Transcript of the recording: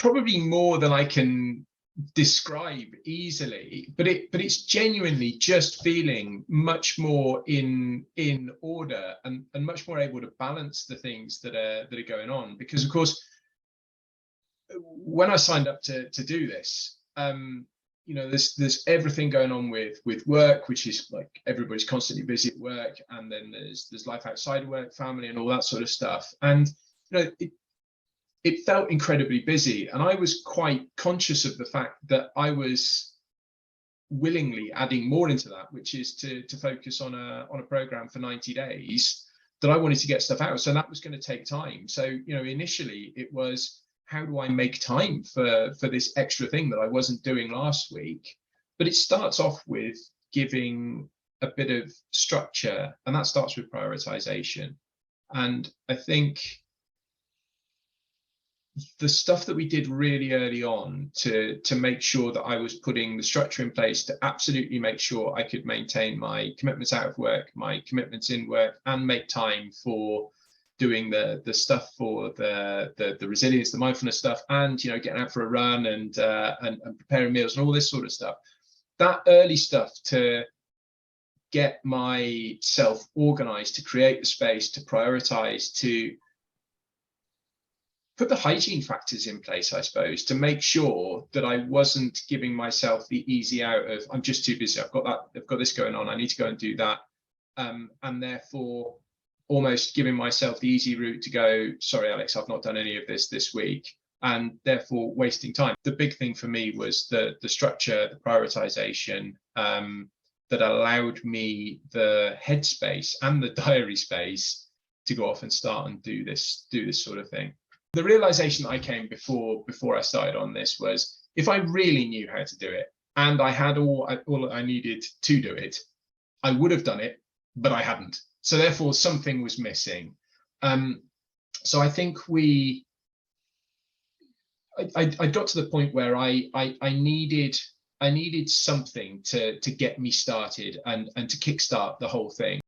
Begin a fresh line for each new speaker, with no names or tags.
probably more than I can describe easily, but it's genuinely just feeling much more in order and much more able to balance the things that are going on. Because of course, when I signed up to do this, you know, there's everything going on with work, which is like everybody's constantly busy at work, and then there's life outside of work, family, and all that sort of stuff. And you know, it felt incredibly busy, and I was quite conscious of the fact that I was willingly adding more into that, which is to focus on a program for 90 days that I wanted to get stuff out. So that was going to take time. So, you know, initially it was, how do I make time for this extra thing that I wasn't doing last week? But it starts off with giving a bit of structure, and that starts with prioritization. And I think the stuff that we did really early on to make sure that I was putting the structure in place to absolutely make sure I could maintain my commitments out of work, my commitments in work, and make time for doing the stuff for the resilience, the mindfulness stuff, and you know, getting out for a run and preparing meals and all this sort of stuff. That early stuff to get myself organized, to create the space, to prioritize, to put the hygiene factors in place, I suppose, to make sure that I wasn't giving myself the easy out of, I'm just too busy, I've got this going on, I need to go and do that, and therefore almost giving myself the easy route to go, sorry Alex, I've not done any of this week, and therefore wasting time. The big thing for me was the structure, the prioritization, that allowed me the headspace and the diary space to go off and start and do this sort of thing. The realization that I came before I started on this was, if I really knew how to do it and I had all I needed to do it, I would have done it, but I hadn't. So therefore something was missing. So I think I got to the point where I needed something to get me started and to kickstart the whole thing.